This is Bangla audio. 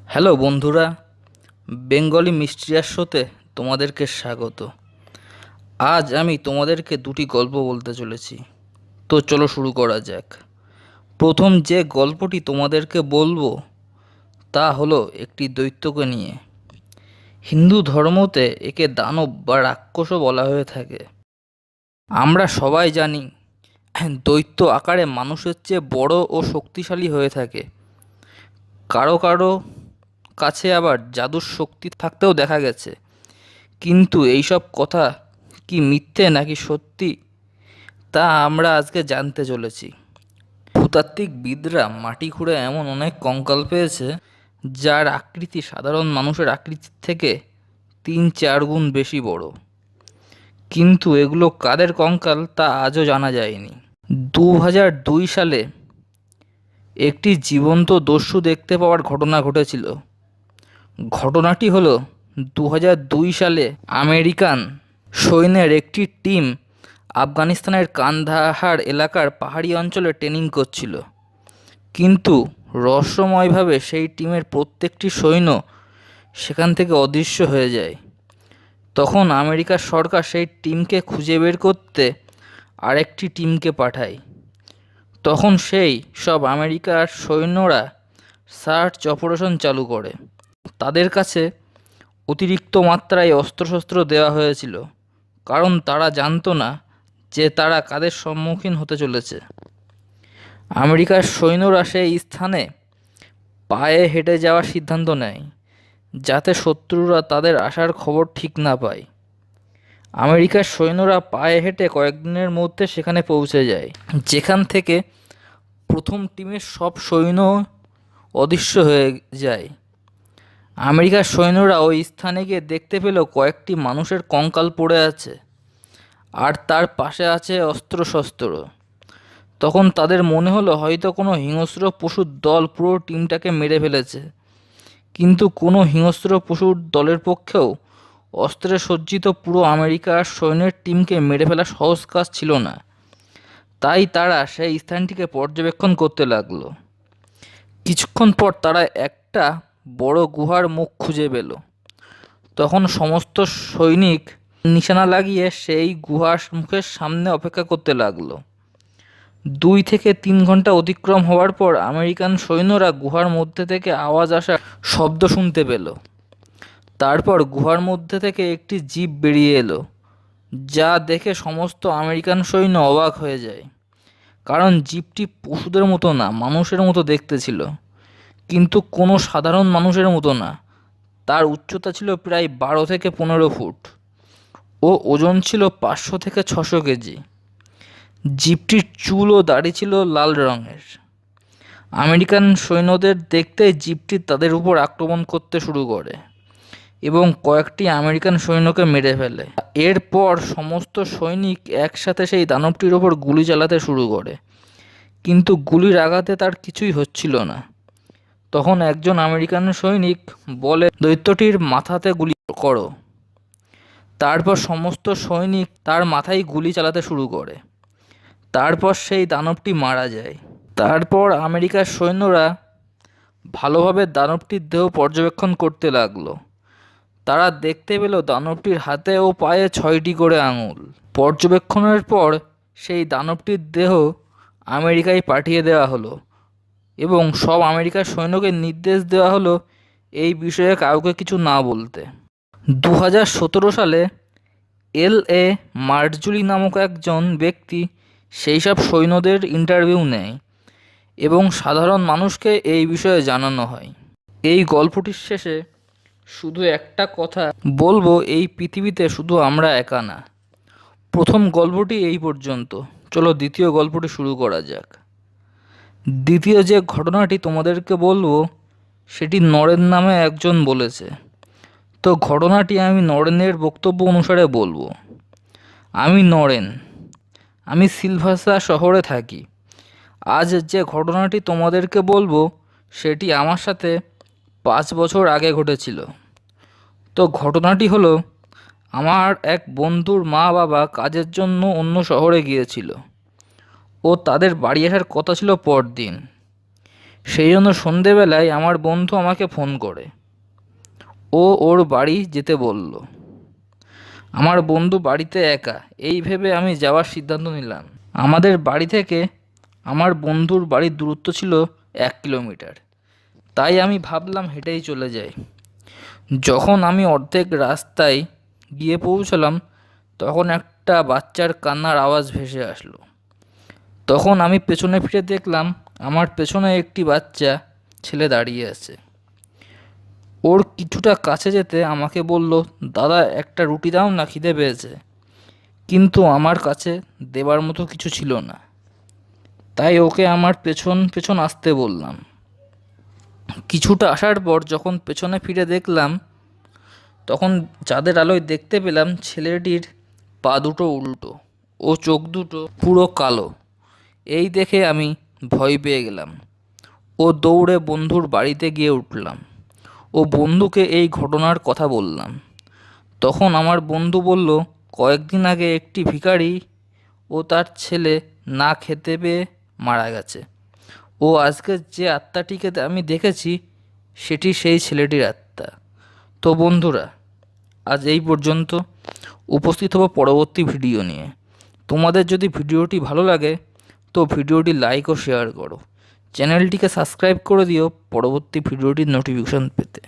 হ্যালো বন্ধুরা, বেঙ্গলি মিস্ট্রিয়ার শোতে তোমাদেরকে স্বাগত। আজ আমি তোমাদেরকে দুটি গল্প বলতে চলেছি। তো চলো শুরু করা যাক। প্রথম যে গল্পটি তোমাদেরকে বলবো তা হলো একটি দৈত্যকে নিয়ে। হিন্দু ধর্মতে একে দানব বা রাক্ষসও বলা হয়ে থাকে। আমরা সবাই জানি দৈত্য আকারে মানুষের চেয়ে বড় ও শক্তিশালী হয়ে থাকে। কারো কারো কাছে আবার জাদুর শক্তি থাকতেও দেখা গেছে। কিন্তু এইসব কথা কি মিথ্যে নাকি সত্যি, তা আমরা আজকে জানতে চলেছি। ভূতাত্ত্বিকবিদরা মাটি খুঁড়ে এমন অনেক কঙ্কাল পেয়েছে যার আকৃতি সাধারণ মানুষের আকৃতির থেকে 3-4 গুণ বেশি বড়। কিন্তু এগুলো কাদের কঙ্কাল তা আজও জানা যায়নি। 2002 সালে একটি জীবন্ত দস্যু দেখতে পাওয়ার ঘটনা ঘটেছিল। ঘটনাটি হলো 2002 সালে আমেরিকান সৈন্যের একটি টিম আফগানিস্তানের কান্দাহার এলাকার পাহাড়ি অঞ্চলে ট্রেনিং করছিল। কিন্তু রহস্যময়ভাবে সেই টিমের প্রত্যেকটি সৈন্য সেখান থেকে অদৃশ্য হয়ে যায়। তখন আমেরিকার সরকার সেই টিমকে খুঁজে বের করতে আরেকটি টিমকে পাঠায়। তখন সেই সব আমেরিকার সৈন্যরা সার্চ অপারেশন চালু করে। তাদের কাছে অতিরিক্ত মাত্রায় অস্ত্রশস্ত্র দেওয়া হয়েছিল, কারণ তারা জানতো না যে তারা কাদের সম্মুখীন হতে চলেছে। আমেরিকার সৈন্যরা সেই স্থানে পায়ে হেঁটে যাওয়ার সিদ্ধান্ত নেয়, যাতে শত্রুরা তাদের আসার খবর ঠিক না পায়। আমেরিকার সৈন্যরা পায়ে হেঁটে কয়েকদিনের মধ্যে সেখানে পৌঁছে যায়, যেখান থেকে প্রথম টিমের সব সৈন্য অদৃশ্য হয়ে যায়। আমেরিকার সৈন্যরা ওই স্থানে গিয়ে দেখতে পেল কয়েকটি মানুষের কঙ্কাল পড়ে আছে, আর তার পাশে আছে অস্ত্রশস্ত্র। তখন তাদের মনে হলো হয়তো কোনো হিংস্র পশুর দল পুরো টিমটাকে মেরে ফেলেছে। কিন্তু কোনো হিংস্র পশুর দলের পক্ষেও অস্ত্রে সজ্জিত পুরো আমেরিকার সৈন্যের টিমকে মেরে ফেলা সহজ কাজ ছিল না। তাই তারা সেই স্থানটিকে পর্যবেক্ষণ করতে লাগলো। কিছুক্ষণ পর তারা একটা বড় গুহার মুখ খুঁজে পেল। তখন সমস্ত সৈনিক নিশানা লাগিয়ে সেই গুহার মুখের সামনে অপেক্ষা করতে লাগলো। 2 থেকে 3 ঘন্টা অতিক্রম হওয়ার পর আমেরিকান সৈন্যরা গুহার মধ্যে থেকে আওয়াজ আসা শব্দ শুনতে পেল। তারপর গুহার মধ্যে থেকে একটি জিপ বেরিয়ে এলো, যা দেখে সমস্ত আমেরিকান সৈন্য অবাক হয়ে যায়। কারণ জিপটি পশুদের মতো না, মানুষের মতো দেখতে ছিল, কিন্তু কোনো সাধারণ মানুষের মতো না। তার উচ্চতা ছিল প্রায় 12 থেকে 15 ফুট ও ওজন ছিল 500 থেকে 600 কেজি। জিপটির চুল ও দাড়ি ছিল লাল রঙের। আমেরিকান সৈন্যদের দেখতেই জিপটি তাদের উপর আক্রমণ করতে শুরু করে এবং কয়েকটি আমেরিকান সৈন্যকে মেরে ফেলে। এরপর সমস্ত সৈনিক একসাথে সেই দানবটির ওপর গুলি চালাতে শুরু করে, কিন্তু গুলির আঘাতে তার কিছুই হচ্ছিল না। তখন একজন আমেরিকান সৈনিক বলে, দৈত্যটির মাথাতে গুলি করো। তারপর সমস্ত সৈনিক তার মাথায় গুলি চালাতে শুরু করে। তারপর সেই দানবটি মারা যায়। তারপর আমেরিকার সৈন্যরা ভালোভাবে দানবটির দেহ পর্যবেক্ষণ করতে লাগলো। তারা দেখতে পেল দানবটির হাতে ও পায়ে 6টি করে আঙুল। পর্যবেক্ষণের পর সেই দানবটির দেহ আমেরিকায় পাঠিয়ে দেওয়া হলো এবং সব আমেরিকার সৈন্যকে নির্দেশ দেওয়া হলো এই বিষয়ে কাউকে কিছু না বলতে। 2017 সালে L.A. মার্জুলি নামক একজন ব্যক্তি সেই সব সৈন্যদের ইন্টারভিউ নেয় এবং সাধারণ মানুষকে এই বিষয়ে জানানো হয়। এই গল্পটির শেষে শুধু একটা কথা বলবো, এই পৃথিবীতে শুধু আমরা একা না। প্রথম গল্পটি এই পর্যন্ত, চলো দ্বিতীয় গল্পটি শুরু করা যাক। দ্বিতীয় যে ঘটনাটি তোমাদেরকে বলবো সেটি নরেন নামে একজন বলেছে। তো ঘটনাটি আমি নরেনের বক্তব্য অনুসারে বলবো। আমি নরেন, আমি সিলভাসা শহরে থাকি। আজ যে ঘটনাটি তোমাদেরকে বলবো সেটি আমার সাথে 5 বছর আগে ঘটেছিল। তো ঘটনাটি হলো, আমার এক বন্ধুর মা বাবা কাজের জন্য অন্য শহরে গিয়েছিল ও তাদের বাড়ি আসার কথা ছিল পরদিন। সেই জন্য সন্ধেবেলায় আমার বন্ধু আমাকে ফোন করে ওর বাড়ি যেতে বলল। আমার বন্ধু বাড়িতে একা, এই ভেবে আমি যাওয়ার সিদ্ধান্ত নিলাম। আমাদের বাড়ি থেকে আমার বন্ধুর বাড়ির দূরত্ব ছিল 1 কিলোমিটার, তাই আমি ভাবলাম হেঁটেই চলে যাই। যখন আমি অর্ধেক রাস্তায় গিয়ে পৌঁছলাম, তখন একটা বাচ্চার কান্নার আওয়াজ ভেসে আসলো। তখন আমি পেছনে ফিরে দেখলাম আমার পেছনে একটি বাচ্চা ছেলে দাঁড়িয়ে আছে। ওর কিছুটা কাছে যেতে আমাকে বলল, দাদা একটা রুটি দাও না, খিদে পেয়েছে। কিন্তু আমার কাছে দেবার মতো কিছু ছিল না, তাই ওকে আমার পেছন পেছন আসতে বললাম। কিছুটা আসার পর যখন পেছনে ফিরে দেখলাম, তখন চাঁদের আলোয় দেখতে পেলাম ছেলেটির পা দুটো উল্টো ও চোখ দুটো পুরো কালো। এই দেখে আমি ভয় পেয়ে গেলাম। ও দৌড়ে বন্ধুর বাড়িতে গিয়ে উঠলাম ও বন্ধুকে এই ঘটনার কথা বললাম। তখন আমার বন্ধু বলল, কয়েকদিন আগে একটি ভিখারি ও তার ছেলে না খেতে পেয়ে মারা গেছে। ও আজকে যে আত্মাটিকে আমি দেখেছি সেটি সেই ছেলেটির আত্মা। তো বন্ধুরা, আজ এই পর্যন্ত। উপস্থিত হব পরবর্তী ভিডিও নিয়ে। তোমাদের যদি ভিডিওটি ভালো লাগে তো ভিডিওটি লাইক ও শেয়ার করো। চ্যানেলটিকে সাবস্ক্রাইব করে দিও পরবর্তী ভিডিওটির নোটিফিকেশন পেতে।